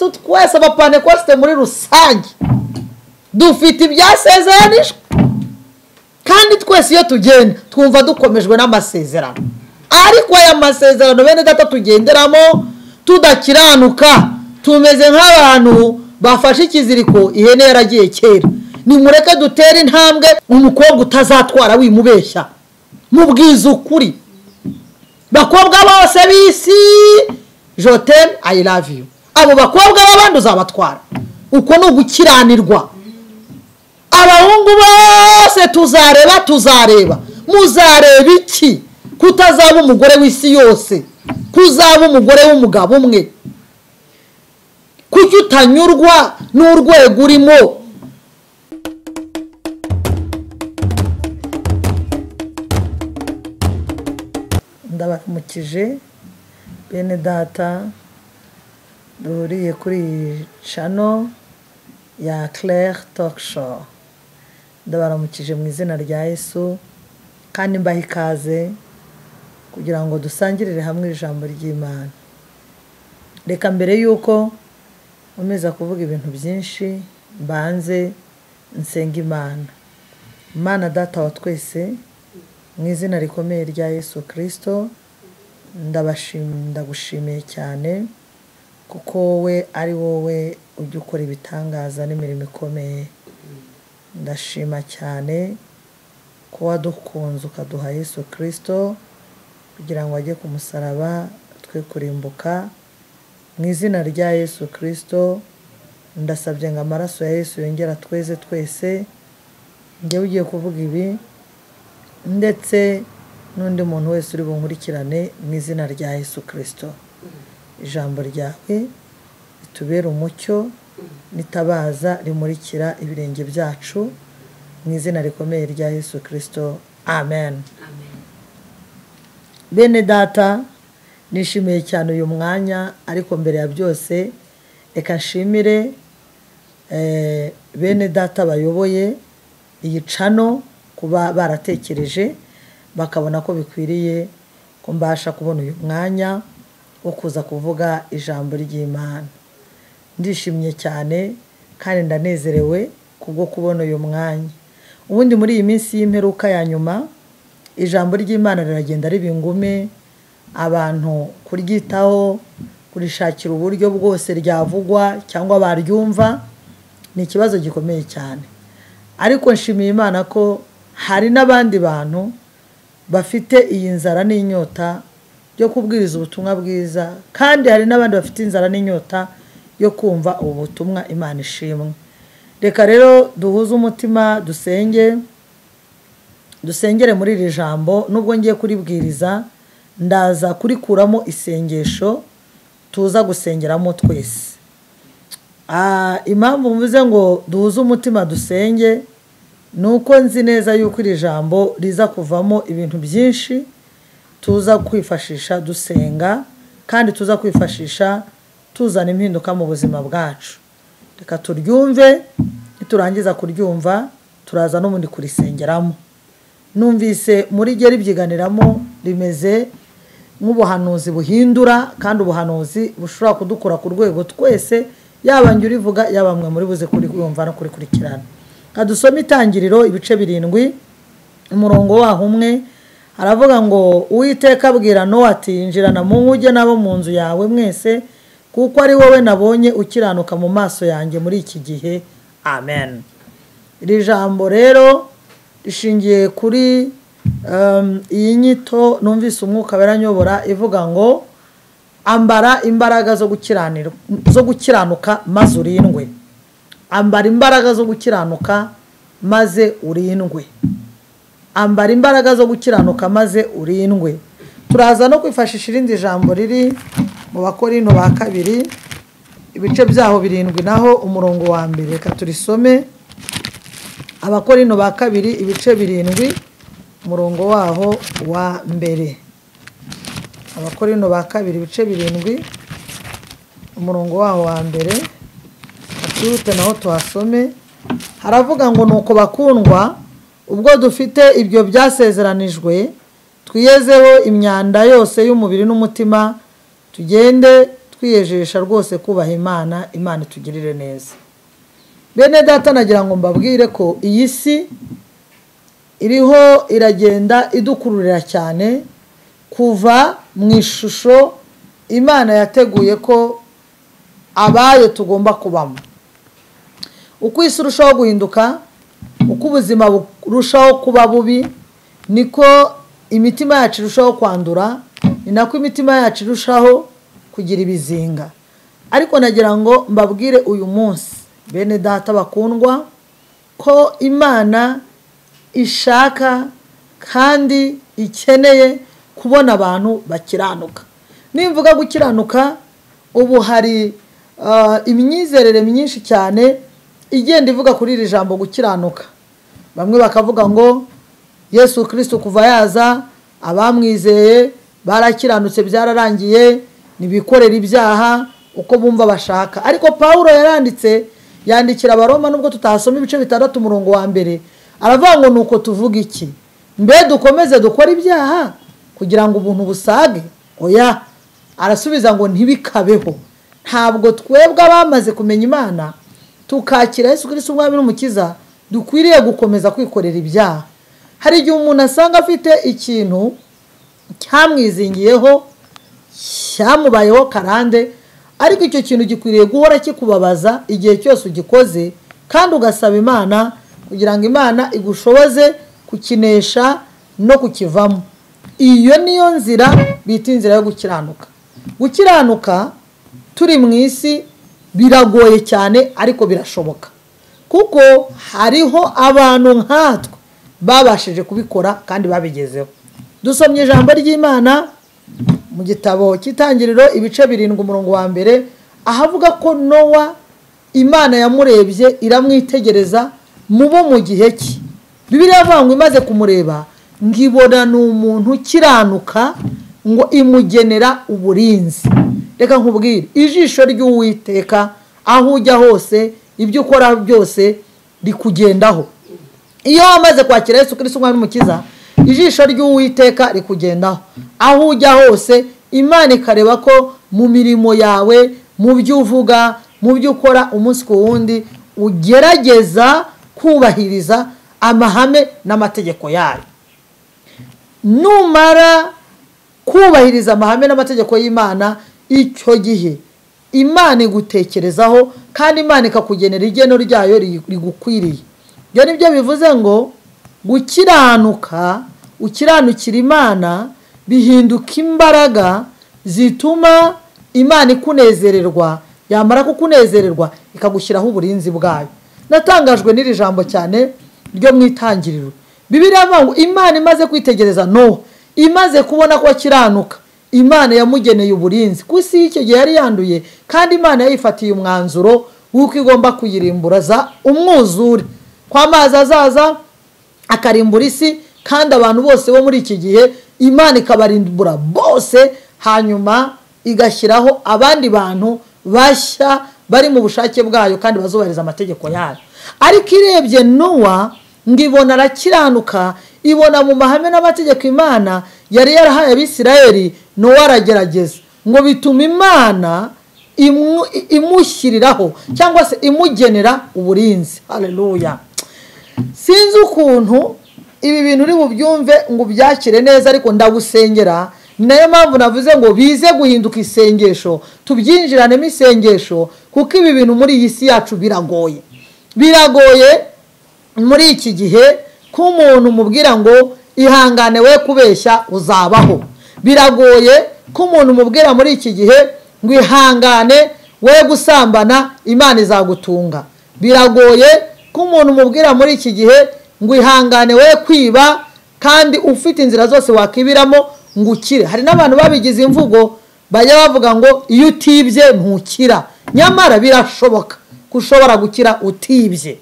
abakristo twese abapantekoste muri rusange dufite ibyasezeranijwe kandi twese iyo tugenda twumva dukomejwe n'amasezerano ariko aya masezerano bene data tugenderamo tudakiranuka tumeze nk'abantu bafashe ikiziriko ihene yaragiye kera nimureke dutere intambwe umukobwa utazatwara wimubeshya mubwiza ukuri bakobwa bose bisi je t'aime I love you abo bakobwa b'abandi uzabatwara uko no gukiranirwa abahungu bose tuzareba muzareba iki kutazaba umugore w'isi yose kuzaba umugore w'umugabo umwe kuki utanyurwa n'urwego urimo ndabaramukije bene data duhuriye kuri channel ya Claire Talk Show ndabaramukije mu izina rya Yesu kandi mbaha ikaze kugira ngo dusangirire hamwe ijambo ry'Imana. Reka mbere yuko umeza kuvuga ibintu byinshi mbanze nsenga Imana data wa twese mu izina rikomeye rya Yesu Kristo ndagushimiye cyane kuko wowe ari wowe ujya ukora ibitangaza n'imirimo ikomeye. Ndashima cyane ko wadukunze ukaduha Yesu Kristo kugira ngo ajye ku musaraba twe kurimbuka. Mu izina rya Yesu Kristo ndasabye ngo amaraso ya Yesu yongera tweze twese njye ugiye kuvuga ibi ndetse n'undi muntu wese uri bunkurikirane mu izina rya Yesu Kristo. Ijambo ryawe ritubere umucyo nitabaza rimurikira ibirenge byacu mu izina rikomeye rya Yesu Kristo. Amen. Bene data nishimiye cyane uyu mwanya ariko mbere ya byose reka nshimire bene data bayoboye iyi channel kuba baratekereje bakabona ko bikwiriye ko mbasha kubona uyu mwanya wo kuza kuvuga ijambo ry'Imana. Ndishimye cyane kandi ndanezerewe kubwo kubona uyu mwanya. Ubundi muri iyi minsi y'imperuka ya nyuma ijambo ry'Imana riragenda ribingume abantu kuryitaho kurishakira uburyo bwose ryavugwa cyangwa baryumva ni ikibazo gikomeye cyane. Ariko nshimiye Imana ko hari n'abandi bantu bafite iyi nzara n'inyota yo kubwiriza ubutumwa bwiza kandi hari n'abandi bafite inzara n'inyota yo kumva ubu butumwa. Imana ishimwe. Reka rero duhuze umutima dusengere muri iri jambo. Nubwo ngiye kuribwiriza ndaza kurikuramo isengesho tuza gusengeramo twese. Impamvu mvuze ngo duhuze umutima dusenge nuko nzi neza yuko iri jambo riza kuvamo ibintu byinshi tuza kwifashisha dusenga kandi tuza kwifashisha tuzana impinduka mu buzima bwacu. Reka turyumve niturangiza kuryumva turaza no mundi kurisengeramo. Numvise muri geri byiganiramo rimeze nk'ubuhanuzi buhindura kandi ubuhanuzi bushobora kudukura ku rwego twese yaba njye urivuga yaba mwe muri buze kuri kumva no kurikurikirana. Kadusoma Itangiriro ibice 7 umurongo waho umwe haravuga ngo Uwiteka abwira Nowa ati injirana mu nkuge nabo mu nzu yawe mwese kuko ari wowe nabonye ukiranuka mu maso yanjye muri iki gihe. Amen. Iri jambo rero rishingiye kuri iyi nyito numvise umwuka beranyobora ivuga ngo ambara imbaraga zo gukiranuka maze urindwe. Ambara imbaraga zo gukiranuka maze urindwe. Ambara imbaraga zo gukiranuka maze urindwe. Turaza no kwifashisha irindi jambo riri mu Bakorinto ba 2 ibice byaho 7 naho umurongo wa mbere. Reka turisome. Abakorinto ba 2 ibice 7 umurongo waho wa mbere. Abakorinto ba 2 ibice 7 umurongo waho wa mbere. Atute naho tuhasome. Haravuga ngo nuko bakundwa ubwo dufite ibyo byasezeranijwe twiyezeho imyanda yose y'umubiri n'umutima tugende twiyejesha rwose kubaha Imana. Imana itugirire neza. Bene data, nagira ngo mbabwire ko iyi si iriho iragenda idukururira cyane kuva mu ishusho Imana yateguye ko abayo tugomba kubamo. Uko isi irushaho guhinduka, uko ubuzima burushaho kuba bubi, niko imitima yacu irushaho kwandura, ni nako imitima yacu irushaho kugira ibizinga. Ariko nagira ngo mbabwire uyu munsi, bene data bakundwa, ko Imana ishaka kandi ikeneye kubona abantu bakiranuka. Nimvuga gukiranuka, ubu hari imyizerere myinshi cyane igenda ivuga kuri iri jambo gukiranuka. Bamwe bakavuga ngo Yesu Kristo kuva yaza abamwizeye barakiranutse, byararangiye, nibikorera ibyaha uko bumva bashaka. Ariko Paulo yandikira Abaroma, nubwo tutasoma ibice 6 umurongo wa mbere, aravuga ngo nuko tuvuga iki? Mbe dukomeze dukora ibyaha kugira ngo ubuntu busage? Oya, arasubiza ngo ntibikabeho. Ntabwo twebwe abamaze kumenya Imana tukakira Yesu Kristo umwami n'umukiza dukwiriye gukomeza kwikorera ibyaha. Hari igihe umuntu asanga afite ikintu cyamwizingiyeho, cyamubayeho karande, ariko icyo kintu gikwiriye guhora kikubabaza igihe cyose ugikoze, kandi ugasaba Imana kugira ngo Imana igushoboze kukinesha no kukivamo. Iyo niyo nzira bita inzira yo gukiranuka. Gukiranuka turi mu isi biragoye cyane, ariko birashoboka, kuko hariho abantu nkatwe babashije kubikora kandi babigezeho. Dusomye ijambo ry'Imana mu gitabo cy'Itangiriro ibice 7 umurongo wa mbere, ahavuga ko Nowa Imana yamurebye iramwitegereza mubo mu gihe cye. Bibiliya avuga ngo imaze kumureba ngibona n'umuntu kiranuka, ngo imugenera uburinzi. Reka nkubwire, ijisho ry'Uwiteka aho ujya hose, ibyo ukora byose rikugendaho. Iyo wamaze kwakira Yesu Kristo umwami n'umukiza, ijisho ry'Uwiteka rikugendaho. Aho ujya hose Imana ikareba ko mu mirimo yawe, mu byo uvuga, mu byo ukora umunsi ku wundi, ugerageza kubahiriza amahame n'amategeko yayo. Numara kubahiriza amahame n'amategeko y'Imana, icyo gihe Imana igutekerezaho kandi Imana ikakugenera igeno ryayo rigukwiriye. Byo nibyo bivuze ngo gukiranuka, ukiranukira Imana, bihinduka imbaraga zituma Imana ikunezererwa, yamara kukunezererwa ikagushyiraho uburinzi bwayo. Natangajwe n'iri jambo cyane ryo mu Itangiriro. Bibiliya ivuga ngo Imana imaze kwitegereza Nowa, imaze kubona ko akiranuka, Imana yamugeneye uburinzi. Kusi icyo gihe yari yanduye, kandi Imana yayifatiye umwanzuro w'uko igomba kuyirimburaza umwuzure, kwa amazi azaza akarimbura isi, kandi abantu bose bo muri iki gihe Imana ikabarimbura bose, hanyuma igashyiraho abandi bantu bashya bari mu bushake bwayo kandi bazubahiriza amategeko yayo. Ariko irebye Nowa ngibona arakiranuka, ibona mu mahame n'amategeko Imana yari yarahaye Abisirayeli, Nowa aragerageza, ngo bituma Imana imushyiriraho cyangwa se imugenera uburinzi. Haleluya. Sinzi ukuntu ibi bintu uri bubyumve ngo byakire neza, ariko ndagusengera. Nayo mpamvu navuze ngo bize guhinduka isengesho, tubyinjiranemo isengesho, kuko ibi bintu muri iyi si yacu biragoye. Biragoye muri iki gihe ko umuntu mubwira ngo ihangane we kubeshya uzabaho. Biragoye ko umuntu mubwira muri iki gihe ngo ihangane we gusambana Imana izagutunga. Biragoye ko umuntu mubwira muri iki gihe ngo ihangane we kwiba kandi ufite inzira zose wakibiramo ngo ukire. Hari n'abantu babigize imvugo bajya bavuga ngo iyo utibye ntukira. Nyamara birashoboka kushobora gukira utibye.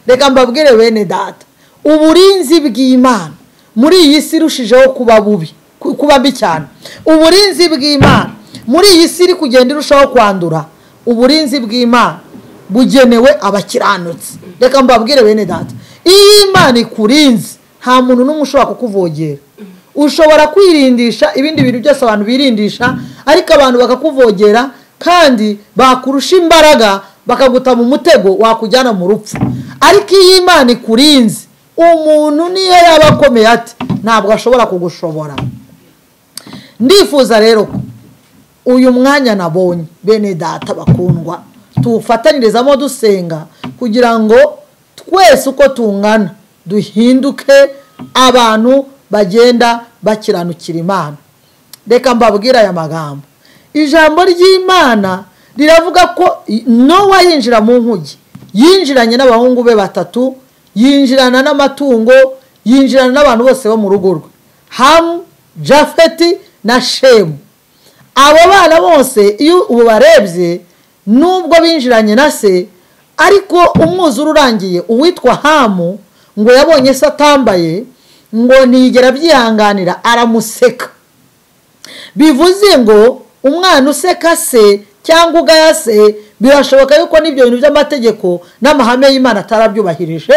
Reka mbabwire bene data, uburinzi bw'Imana muri iyi si rushijeho kuba mbi cyane. Uburinzi bw'Imana muri iyi si iri kugenda irushaho kwandura. Uburinzi bw'Imana bugenewe abakiranutsi. Reka mbabwire bene data, iyo Imana ikurinze nta muntu n'umwe ushobora kukuvogera. Ushobora kwirindisha ibindi bintu byose abantu birindisha, ariko abantu bakakuvogera kandi bakurusha imbaraga bakaguta mu mutego wakujyana mu rupfu. Ariko iyo Imana ikurinze, umuntu niyo yaba akomeye ati ntabwo ashobora kugushobora. Ndifuza rero ko uyu mwanya nabonye bene data bakundwa tuwufatanyirizamo dusenga kugira ngo twese uko tungana duhinduke abantu bagenda bakiranukira Imana. Reka mbabwira aya magambo. Ijambo ry'Imana riravuga ko Nowa yinjira mu nkugi, yinjiranye n'abahungu be 3, yinjirana n'amatungo, yinjirana n'abantu bose bo mu rugo rwe, Hamu, Jafeti na Shemu. Abo bana bose iyo ubarebye nubwo binjiranye na se, ariko umwuzure urangiye uwitwa Hamu ngo yabonye se atambaye, ngo ntigera byihanganira aramuseka. Bivuze ngo umwana useka se cyangwa ugaya se birashoboka yuko n'ibyo bintu by'amategeko n'amahame y'Imana atarabyubahirije,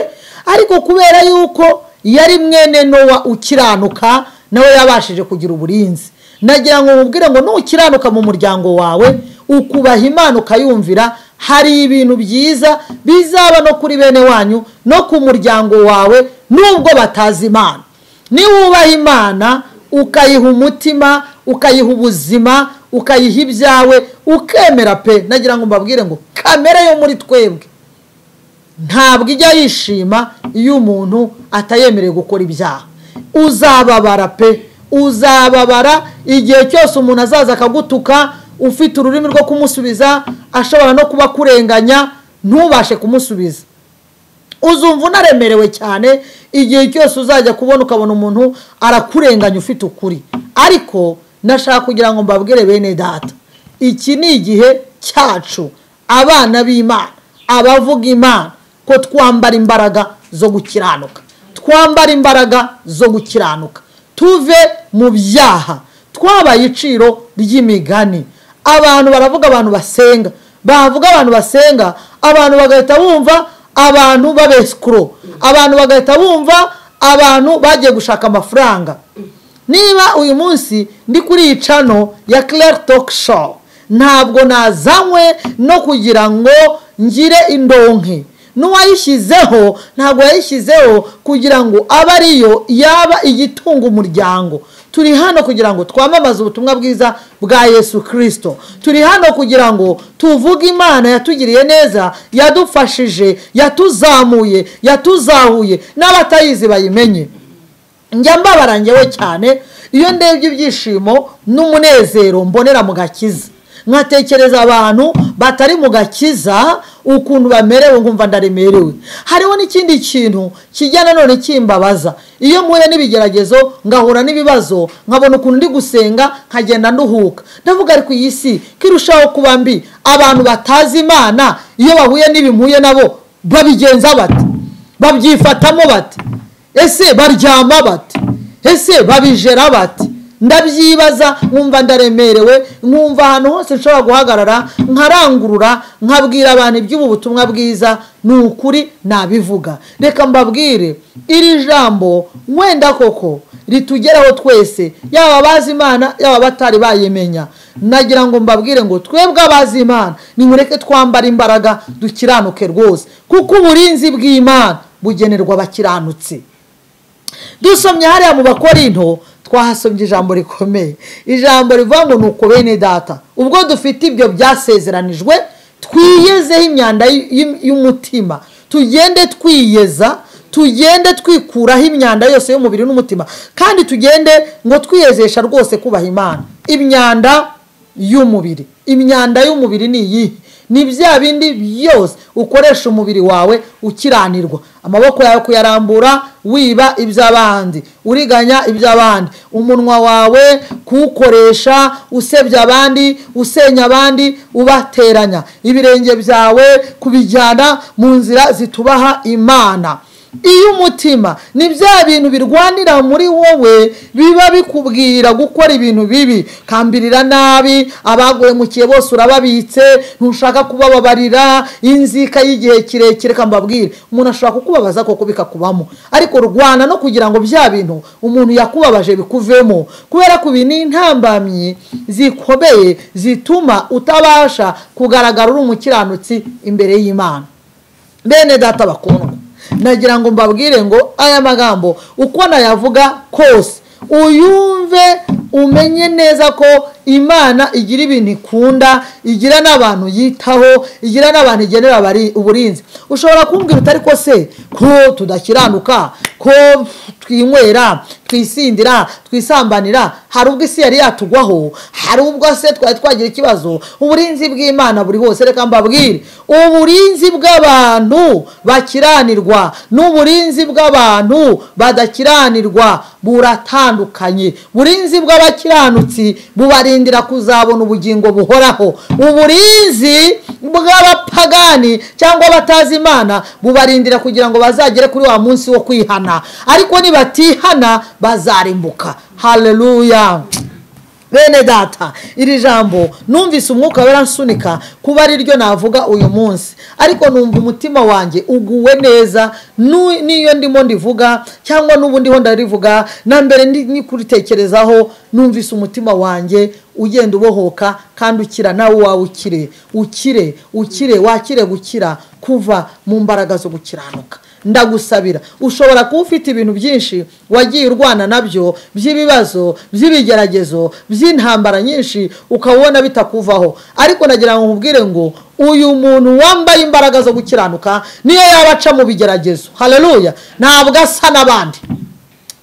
ariko kubera yuko yari mwene Nowa ukiranuka nawe yabashije kugira uburinzi. Nagira ngo mubwire ngo nukiranuka mu muryango wawe ukubaha Imana ukayumvira, hari ibintu byiza bizaba no kuri bene wanyu no ku muryango wawe nubwo batazi Imana. Niwubaha Imana ukayiha umutima, ukayiha ubuzima, ukayiha ibyawe, ukemera pe, nagira ngo mbabwire ngo kamere yo muri twebwe ntabwo ijya yishima iyo umuntu atayemereye gukora ibyaha. Uzababara pe, uzababara igihe cyose umuntu azaza akagutuka ufite ururimi rwo kumusubiza, ashobora no kuba kurenganya ntubashe kumusubiza. Uzumva unaremerewe cyane igihe cyose uzajya kubona ukabona umuntu arakurenganya ufite ukuri. Ariko nashaka kugira ngo mbabwire bene data, iki ni igihe cyacu abana b'Imana, abavuga Imana, ko twambara imbaraga zo gukiranuka, twambara imbaraga zo gukiranuka, tuve mu byaha. Twabaye iciro ry'imigani. Abantu baravuga abantu basenga, bavuga abantu basenga, abantu bagahita bumva abantu babeskro, abantu bagahita bumva abantu bagiye gushaka amafaranga. Niba uyu munsi ndi kuri icano ya Claire Talk Show, ntabwo nazanywe no kugira ngo ngire indonke. N'uwayishyizeho ntabwo yayishyizeho kugira ngo abe ariyo yaba igitunga umuryango. Turi hano kugira ngo twamamaze ubutumwa bwiza bwa Yesu Kristo. Turi hano kugira ngo tuvuge Imana yatugiriye neza, yadufashije, yatuzamuye, yatuzahuye, n'abatayizi bayimenye. Njya mbabara njyewe cyane iyo ndebye ibyishimo n'umunezero mbonera mu gakiza, nkatekereza abantu batari mu gakiza ukuntu bamerewe, ngumva ndaremerewe. Hariho n'ikindi kintu kijyana none kimbabaza, iyo mpuye n'ibigeragezo ngahura n'ibibazo nkabona ukuntu ndi gusenga nkagenda nduhuka, ndavuga ariko iyi si kirushaho kuba mbi. Abantu batazi Imana iyo bahuye n'ibimpuye nabo babigenza bati, babyifatamo bati, ese baryama bati, ese babijera bati. Ndabyibaza nkumva ndaremerewe, nkumva ahantu hose nshobora guhagarara nkarangurura nkabwira abantu iby'ubu butumwa bwiza, ni ukuri nabivuga. Reka mbabwire iri jambo wenda koko ritugeraho twese, yaba abazi Imana yaba batari bayimenya. Nagira ngo mbabwire ngo twebwe abazi Imana nimureke twambara imbaraga dukiranuke rwose, kuko uburinzi bw'Imana bugenerwa abakiranutsi. Dusomye hariya mu Bakorinto twahasomye ijambo rikomeye, ijambo rivuga ngo nuko bene data ubwo dufite ibyo byasezeranijwe twiyezeho imyanda y'umutima, tugende twiyeza, tugende twikuraho imyanda yose y'umubiri n'umutima, kandi tugende ngo twiyezesha rwose kubaha Imana. Imyanda y'umubiri, imyanda y'umubiri ni iyi, ni bya bindi byose ukoresha umubiri wawe ukiranirwa, amaboko yawe kuyarambura wiba iby'abandi, uriganya iby'abandi, umunwa wawe kuwukoresha usebya abandi, usenya abandi, ubateranya, ibirenge byawe kubijyana mu nzira zitubaha Imana. iyo umutima ni bya bintu birwanira muri wowe biba bikubwira gukora ibintu bibi, kambirira nabi, abaguhemukiye bose urababitse, ntushaka kubababarira, inzika y'igihe kirekire. Kambabwire, umuntu ashobora kukubabaza koko bikakubamo, ariko rwana no kugira ngo bya bintu umuntu yakubabaje bikuvemo, kubera ko ibi ni intambamyi zikomeye zituma utabasha kugaragara uri umukiranutsi imbere y'Imana. Bene data bakundwa, nagira ngo mbabwire ngo aya magambo uko nayavuga kose uyumve, umenye neza ko Imana igira ibintu ikunda, igira n'abantu yitaho, igira n'abantu igenera uburinzi. Ushobora kumbwira utari ko se ko tudakiranuka, ko twinywera, twisindira, twisambanira, hari ubwo isi yari yatugwaho, hari ubwo se twari twagira ikibazo. Uburinzi bw'Imana buri hose. Reka mbabwire, uburinzi bw'abantu bakiranirwa n'uburinzi bw'abantu badakiranirwa buratandukanye. Uburinzi bw'abakiranutsi bubarindira kuzabona ubugingo buhoraho. Uburinzi bw'abapagani cyangwa batazi Imana bubarindira kugira ngo bazagere kuri wa munsi wo kwihana, ariko nibatihana bazarimbuka. Haleluya. Bene data, iri jambo numvise umwuka wera nsunika kuba ari ryo navuga uyu munsi, ariko numva umutima wanjye uguwe neza niyo ndimo ndivuga, cyangwa n'ubundi ho ndarivuga na mbere ni kuritekerezaho. Numvise umutima wanjye ugenda ubohoka kandi ukira. Nawe wawe ukire, wakire gukira kuva mu mbaraga zo gukiranuka. Ndagusabira, ushobora kuba ufite ibintu byinshi wagiye urwana nabyo, by'ibibazo, by'ibigeragezo, by'intambara nyinshi, ukabona bitakuvaho, ariko nagira ngo nkubwire ngo uyu muntu wambaye imbaraga zo gukiranuka niyo yabaca mu bigeragezo. Haleluya. Ntabwo asa n'abandi.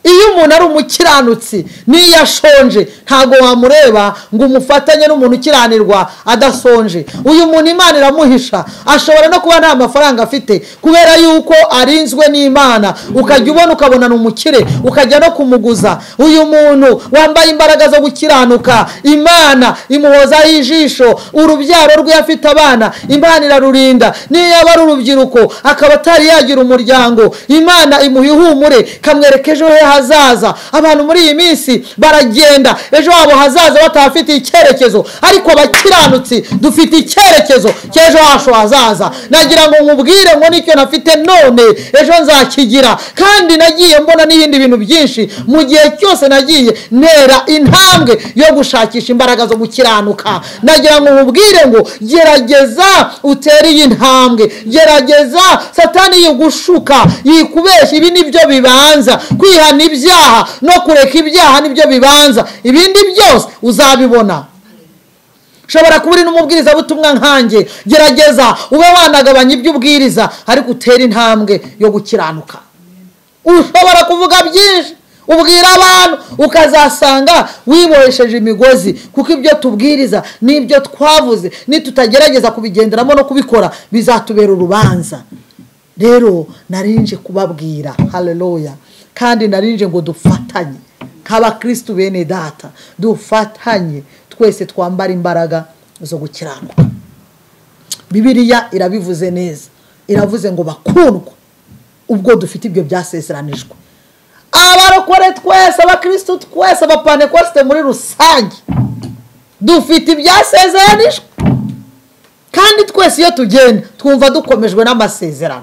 Iyo umuntu ari umukiranutsi niyo ashonje ntago wamureba ngo umufatanye n'umuntu ukiranirwa adasonje. Uyu muntu Imana iramuhisha, ashobora no kuba nta mafaranga afite kubera yuko arinzwe n'Imana, ukajya ubona ukabona n'umukire ukajya no kumuguza. Uyu muntu wambaye imbaraga zo gukiranuka Imana imuhozaho ijisho, urubyaro rwe afite abana Imana irarurinda, niyo yaba ari urubyiruko akaba atari yagira umuryango Imana imuha ihumure, kamwereka ejo he hazaza. Abantu muri iyi minsi baragenda ejo habo hazaza batafite icyerekezo, ariko abakiranutsi dufite icyerekezo cy'ejo hacu hazaza. Nagira ngo nkubwire ngo nicyo nafite none ejo nzakigira, kandi nagiye mbona n'ibindi bintu byinshi mu gihe cyose nagiye ntera intambwe yo gushakisha imbaraga zo gukiranuka. Nagira ngo nkubwire ngo gerageza utere iyi ntambwe, gerageza Satani yigushuka yikubeshya. Ibi nibyo bibanza, kwihana ibyaha no kureka ibyaha nibyo bibanza, ibindi byose uzabibona. Ushobora kuba uri n'umubwiriza butumwa nkanjye, gerageza ube wanagabanya ibyo ubwiriza, ariko utere intambwe yo gukiranuka. Ushobora kuvuga byinshi, ubwira abantu, ukazasanga wibohesheje imigozi, kuko ibyo tubwiriza n'ibyo twavuze nitutagerageza kubigenderamo no kubikora bizatubera urubanza. Rero narinje kubabwira, haleluya, kandi narinje ngo dufatanye nk'abakristo bene data, dufatanye twese twambara imbaraga zo gukiranuka. Bibiliya irabivuze neza, iravuze ngo bakundwa ubwo dufite ibyo byasezeranijwe. Abarokore twese, abakristo twese, abapantekoste muri rusange dufite ibyasezeranijwe, kandi twese iyo tugenda twumva dukomejwe n'amasezerano.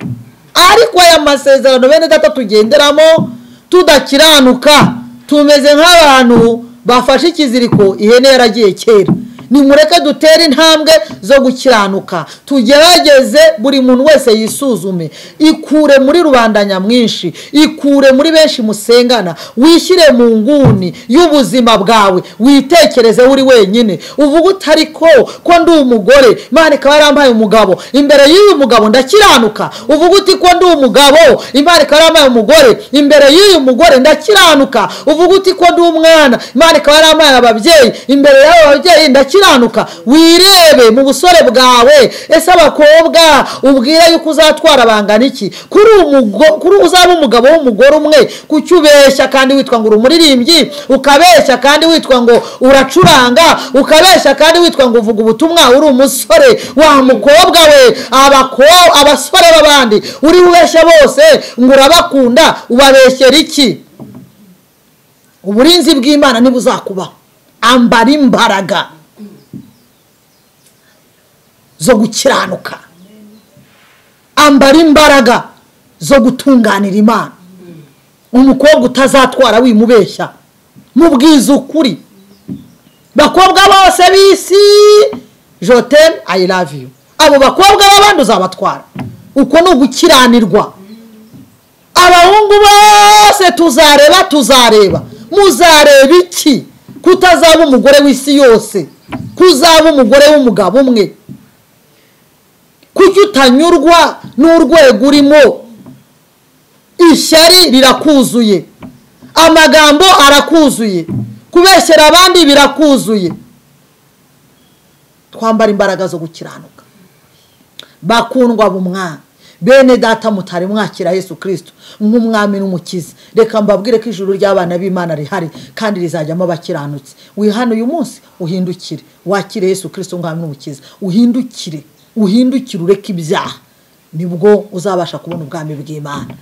Ariko aya masezerano bene data tugenderamo tudakiranuka, tumeze nk'abantu bafashe ikiziriko ihene yaragiye kera. Nimureke dutere intambwe zo gukiranuka, tugerageze buri muntu wese yisuzume, ikure muri rubanda nyamwinshi, ikure muri benshi musengana, wishyire mu nguni y'ubuzima bwawe, witekereze uri wenyine, uvuga utari ko ndi umugore Imana ikaba yarambaye umugabo, imbere y'uyu mugabo ndakiranuka. Uvuga uti ko ndi umugabo Imana ikaba yarambaye umugore, imbere y'uyu mugore ndakiranuka. Uvuga uti ko ndi umwana Imana ikaba yarambaye ababyeyi, imbere y'abo babyeyi ndakiranuka. gukiranuka wirebe mu busore bwawe ese abakobwa ubwira yuko uzatwara bangana iki kuri uzaba umugabo w'umugore umwe kucyubeshya kandi witwa ngo urumuririmbyi ukabeshya kandi witwa ngo uracuranga ukabeshya kandi witwa ngo uvuga ubutumwa uri umusore wa mukobwa we abasore b'abandi uri ubeshya bose ngo urabakunda ubabeshyera iki uburinzi bw'Imana nibuzakubaho ambara imbaraga zo gukiranuka ambara imbaraga zo gutunganira Imana umukobwa utazatwara wimubeshya mubwiza ukuri bakobwa bose bisi je t'aime I love you abo bakobwa b'abandi uzabatwara uko no gukiranirwa abahungu bose tuzareba muzareba iki kutazaba umugore w'isi yose kuzaba umugore w'umugabo umwe kuki utanyurwa n'urwego urimo ishyari rirakuzuye amagambo arakuzuye kubeshyera abandi birakuzuye twambara imbaraga zo gukiranuka bakundwa b'umwana bene data mutari mwakira Yesu Kristo nk'umwami n'umukiza reka mbabwire ko ijuru ry'abana b'Imana rihari kandi rizajyamo abakiranutse wihano uyu munsi uhindukire wakire Yesu Kristo nk'umwami n'umukiza uhindukire ureke ibyaha nibwo uzabasha kubona ubwami bw'Imana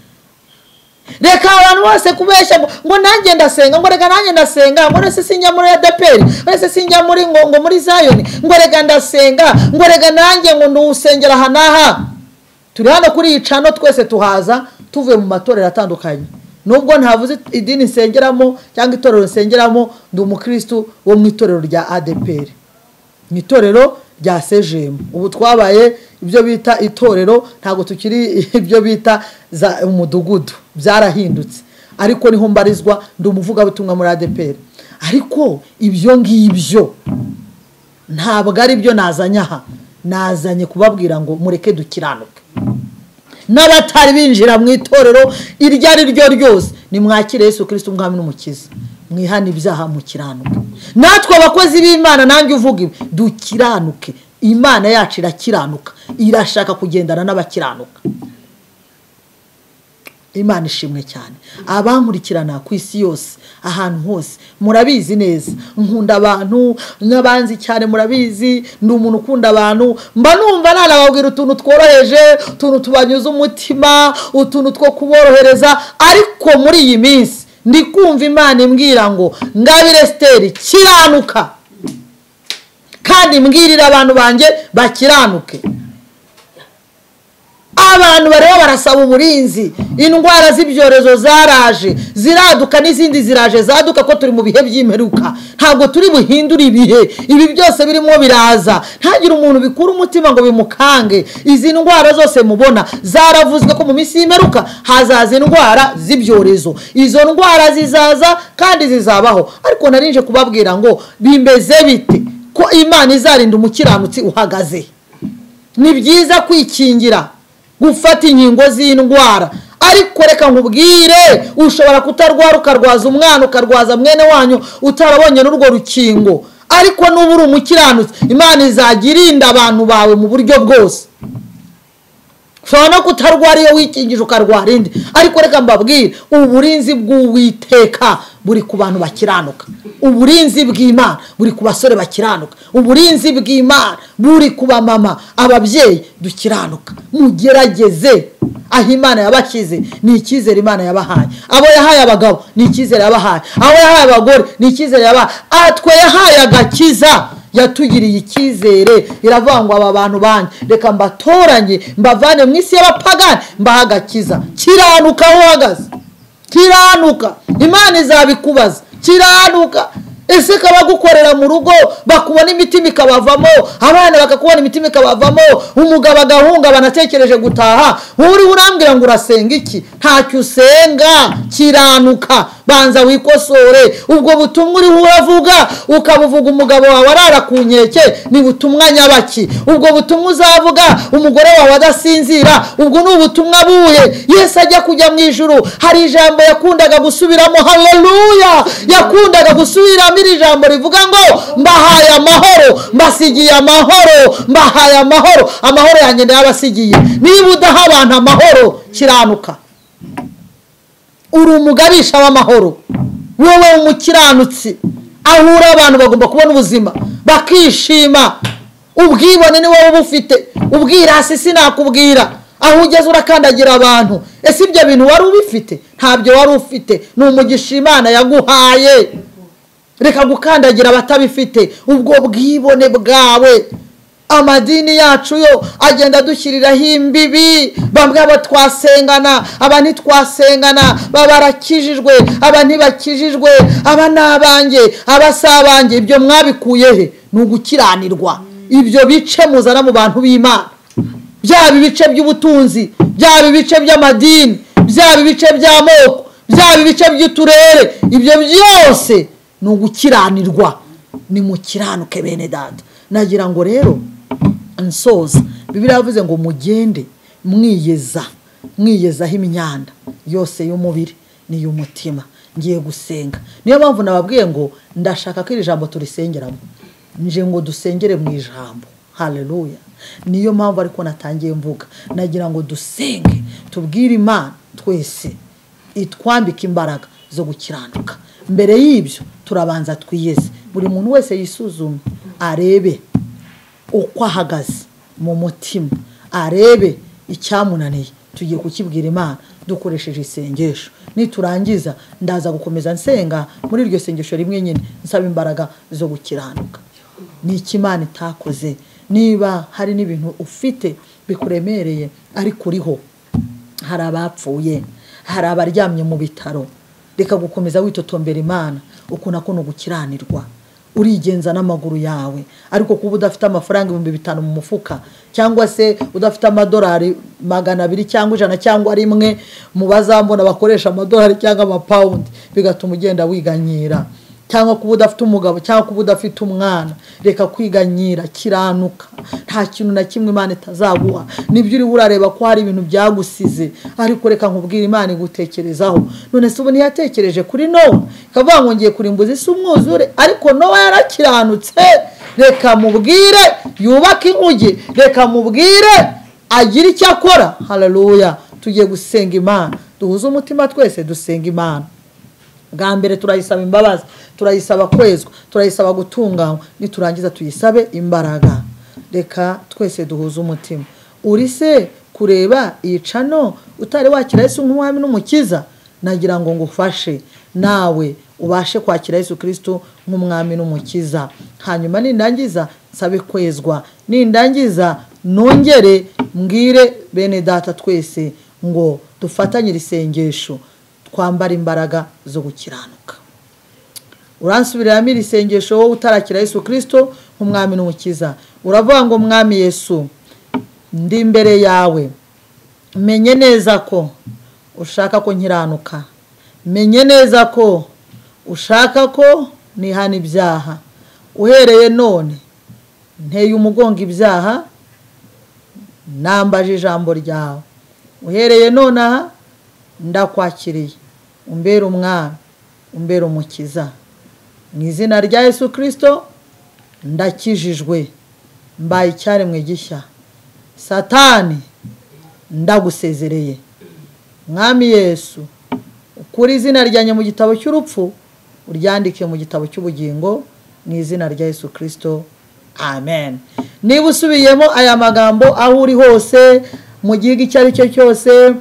reka abantu bose kubeshya ngo nanjye ndasenga ngo reka nanjye ndasenga ngo nese sinjya muri ADPR nese sinjya muri ngo muri Zion ngo reka ndasenga ngo reka nanjye ngo ndusengera hanaha turi hano kuri icano twese tuhaza tuvuye mu matorero atandukanye nubwo ntavuze idini nsengeramo cyangwa itorero nsengeramo ndi umukristo wo mu itorero rya ADPR mu itorero rya CGM ubu twabaye ibyo bita itorero ntago tukiri ibyo bita za umudugudu byarahindutse ariko niho mbarizwa ndi umuvuga butumwa muri ADPR ariko ibyo ngibyo ntabwo ari byo nazanye kubabwira ngo mureke dukiranuke n'abatari binjira mu itorero iryo ari ryo ryose nimwakire Yesu Kristo umwami n'umukiza mwihana ibyaha mu kiranuke natwe abakozi b'Imana nanjye uvuga dukiranuke Imana yacu irakiranuka irashaka kugendana n'abakiranuka Imana ishimwe cyane abankurikirana ku isi yose ahantu hose murabizi neza nkunda abantu n'abanzi cyane murabizi ndi umuntu ukunda abantu mba numva nababwira utuntu tworoheje utuntu tubanyuza umutima utuntu two kuborohereza ariko muri iyi minsi ndi kumva Imana imbwira ngo Ngabire Esther kiranuka kandi mbwirira abantu banjye bakiranuke abantu bareba barasaba uburinzi indwara z'ibyorezo zaraje ziraduka n'izindi ziraje zaduka ko turi mu bihe by'imperuka ntabwo turi buhindura ibihe ibi byose birimo biraza ntagira umuntu bikura umutima ngo bimukange izi ndwara zose mubona zaravuzwe ko mu minsi y'imperuka hazaza indwara z'ibyorezo izo ndwara zizaza kandi zizabaho ariko narinje kubabwira ngo bimbeze bite ko Imana izarinda umukiranutsi uhagaze ni byiza kwikingira gufata inkingo z'indwara ariko reka nkubwire ushobora kutarwara ukarwaza umwana ukarwaza mwene wanyu utarabonye n'urwo rukingo ariko n'uburi umukiranutsi Imana izagirinda abantu bawe mu buryo bwose ushobora no kutarwara iyo wikingije ukarwara indi ariko reka mbabwire uburinzi bw'Uwiteka buri ku bantu bakiranuka uburinzi bw'Imana buri ku basore bakiranuka uburinzi bw'Imana buri ku bamama ababyeyi dukiranuka mugerageze aho Imana yabakize ni icyizere Imana yabahaye abo yahaye abagabo ni icyizere yabahaye abo yahaye abagore ni icyizere yabahaye atwe yahaye agakiza yatugiriye icyizere iravangwa aba bantu banje reka mbatoranye mbavane mu isi y'abapagani mbahagakiza kiranuka uhagaze kiranuka Imana izabikubaza kiranuka ese kabagukorera mu rugo bakubona imitima ikabavamo abana bakakubona imitima ikabavamo umugabo agahunga banatekereje gutaha uri urambwira ngo urasenga iki ntacyo usenga kiranuka banza wikosore. ubwo butumwa uriho uravuga ukabuvuga umugabo wawe arara ku nkeke ni butumwa nyabaki? ubwo butumwa uzavuga umugore wawe adasinzira ubwo ni ubutumwa buhe? Yesu ajya kujya mu ijuru hari ijambo yakundaga gusubiramo, haleluya, yakundaga gusubiramo iri jambo rivuga ngo mbahaye amahoro, mbasigiye amahoro, mbahaye amahoro, amahoro yanjye ndayabasigiye. niba udaha abantu amahoro kiranuka, uri umugabisha w'amahoro, wowe umukiranutsi. ahura abantu bagomba kubona ubuzima bakishima. ubwibone ni wowe ubufite, ubwirasi sinakubwira. aho ugeze urakandagira abantu. ese ibyo bintu wari ubifite? ntabyo wari ufite, ni umugisha Imana yaguhaye. reka gukandagira abatabifite. ubwo bwibone bwawe, amadini yacu yo agenda dushyiriraho imbibi. bamwe aba twasengana, aba ntitwasengana, baba barakijijwe, aba ntibakijijwe, aba n'abanjye, aba si abanjye. ibyo mwabikuye he? ni ugukiranirwa. ibyo bice muzana mu bantu b'Imana, byaba ibice by'ubutunzi, byaba ibice by'amadini, byaba ibice by'amoko, byaba ibice by'uturere, ibyo byose ni ugukiranirwa. ni mukiranuke bene data. nagira ngo rero nsoza, Bibiliya yavuze ngo mugende mwiyezaho imyanda yose y'umubiri n'iy'umutima. ngiye gusenga, niyo mpamvu nababwiye ngo ndashaka ko iri jambo turisengeramo. nje ngo dusengere mu ijambo, haleluya. niyo mpamvu ariko natangiye mvuga, nagira ngo dusenge tubwire Imana twese itwambike imbaraga zo gukiranuka. mbere y'ibyo turabanza twiyeze, buri muntu wese yisuzume, arebe uko ahagaze mu mutima, arebe icyamunaniye. tugiye kukibwira Imana dukoresheje isengesho. niturangiza ndaza gukomeza nsenga muri iryo sengesho rimwe nyine, nsaba imbaraga zo gukiranuka. ni iki Imana itakoze? niba hari n'ibintu ufite bikuremereye ariko uriho, hari abapfuye, hari abaryamye mu bitaro, reka gukomeza witotombera Imana. uko nako ni ugukiranirwa. urigenza n'amaguru yawe, ariko kuba udafite amafaranga 5,000 mu mufuka, cyangwa se udafite amadolari 200 cyangwa 100 cyangwa rimwe mu bazambona bakoresha amadolari cyangwa amapawundi, bigatuma ugenda wiganyira. cyangwa kuba udafite umugabo, cyangwa kuba udafite umwana, reka kwiganyira. kiranuka. nta kintu na kimwe Imana itazaguha. nibyo uri urareba ko hari ibintu byagusize, ariko reka nkubwire Imana igutekerezaho. none se ubu ntiyatekereje kuri Nowa ikavuga ngo ngiye kurimbuza isi umwuzure, ariko Nowa yarakiranutse. reka mubwire yubake inkuge, reka mubwire agire icyo akora. haleluya. tugiye gusenga Imana, duhuze umutima twese dusenga Imana. bwa mbere turayisaba imbabazi, turayisaba kwezwa, turayisaba gutunganywa, niturangiza tuyisabe imbaraga. reka twese duhuze umutima. uri se kureba iyi cano utari wakira Yesu nk'umwami n'umukiza? nagira ngo ngufashe nawe ubashe kwakira Yesu Kristo nk'umwami n'umukiza. hanyuma nindangiza nsabe kwezwa, nindangiza nongere mbwire bene data twese ngo dufatanye isengesho, twambara imbaraga zo gukiranuka. uransubiramo iri sengesho wowe utarakira Yesu Kristo nk'umwami n'umukiza. uravuga ngo mwami Yesu, ndi imbere yawe, menye neza ko ushaka ko nkiranuka, menye neza ko ushaka ko nihana ibyaha. uhereye none nteye umugongo ibyaha, nambaje ijambo ryawe. uhereye none aha ndakwakiriye, umbere umwami, umbere umukiza. mu izina rya Yesu Kristo ndakijijwe, mbaye icyaremwe gishya. Satani ndagusezereye. mwami Yesu, ukuri izina ryanjye mu gitabo cy'urupfu, uryandike mu gitabo cy'ubugingo, mu izina rya Yesu Kristo, amen. niba usubiyemo aya magambo aho uri hose, mu gihugu icyo ari cyo cyose,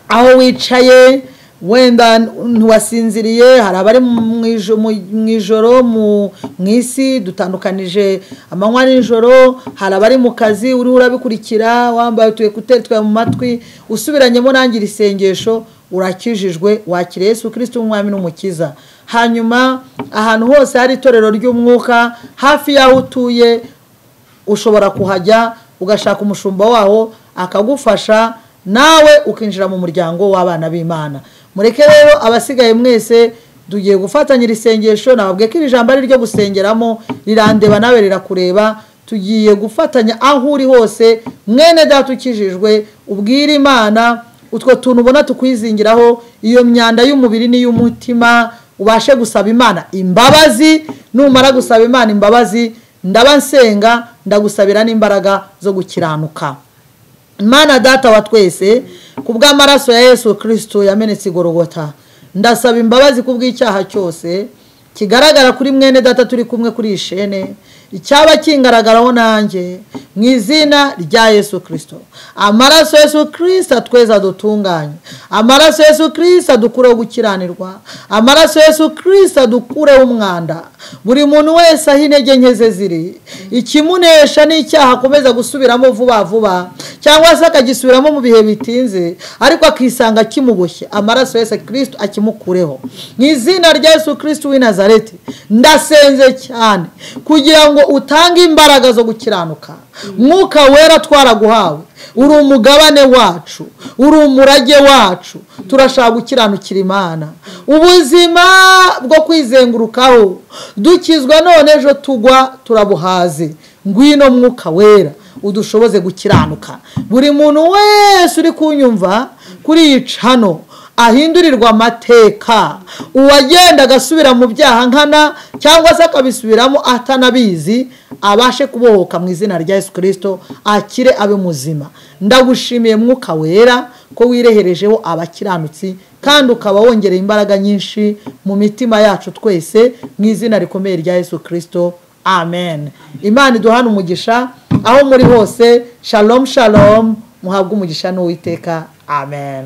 aho wicaye, wenda ntiwasinziriye, hari abari mu ijoro mu isi, dutandukanije amanywa n'ijoro, hari abari mu kazi uri urabikurikira wambaye utuyekuteri twawe mu matwi, usubiranyemo nangira isengesho, urakijijwe, wakiriye Yesu Kristo umwami n'umukiza. hanyuma ahantu hose hari itorero ry'umwuka hafi yaho utuye, ushobora kuhajya ugashaka umushumba waho akagufasha, nawe ukinjira mu muryango w'abana b'Imana. mureke rero abasigaye mwese tugiye gufatanya irisengesho. Nababwiye ko iri jambo ari ryo gusengeramo, rirandeba nawe rirakureba. Tugiye gufatanya aho uri hose, mwene data ukijijwe, ubwira Imana utwo tuntu ubona tukwizingiraho, iyo myanda y'umubiri n'iy'umutima, ubashe gusaba Imana imbabazi. Numara gusaba Imana imbabazi, ndaba nsenga ndagusabira n'imbaraga zo gukiranuka. Imana Data wa twese, kubw'amaraso ya Yesu Kristo yamenetse Igorogota, ndasaba imbabazi kubw'icyaha cyose kigaragara kuri mwene data turi kumwe kuri ishene, icyaba kingaragaraho nanjye, mu izina rya Yesu Kristo. Amaraso Yesu Kristo atweza dutunganye, amaraso Yesu Kristo adukureho gukiranirwa, amaraso Yesu Kristo adukureho umwanda. Buri muntu wese aho intege nke ze ziri, ikimunesha n'icyaha akomeza gusubiramo vuba vuba, cyangwa se akagisubiramo mu bihe bitinze, ariko akisanga kimuboshye, amaraso Yesu Kristo akimukureho. Mu izina rya Yesu Kristo w'i Nazareti, ndasenze cyane kugira ngo utange imbaraga zo gukiranuka. Mwuka wera twaraguhawe, uri umugabane wacu, uri umurage wacu. Turashaka gukiranukira Imana, ubuzima bwo kwizengurukaho, dukizwa none ejo tugwa turabuhaze. Ngwino Mwuka wera udushoboze gukiranuka. Buri muntu wese uri kunyumva kuri iyi channel ahindurirwa amateka, uwagenda agasubira mu byaha nkana cyangwa se akabisubiramo atanabizi, abashe kubohoka mu izina rya Yesu Kristo, akire abe muzima. Ndagushimiye Mwuka wera ko wireherejeho abakiranutsi, kandi ukaba wongereye imbaraga nyinshi mu mitima yacu twese, mu izina rikomeye rya Yesu Kristo. Amen. Imana iduhana umugisha aho muri hose. Shalom shalom, muhabwe umugisha n'Uwiteka. Amen.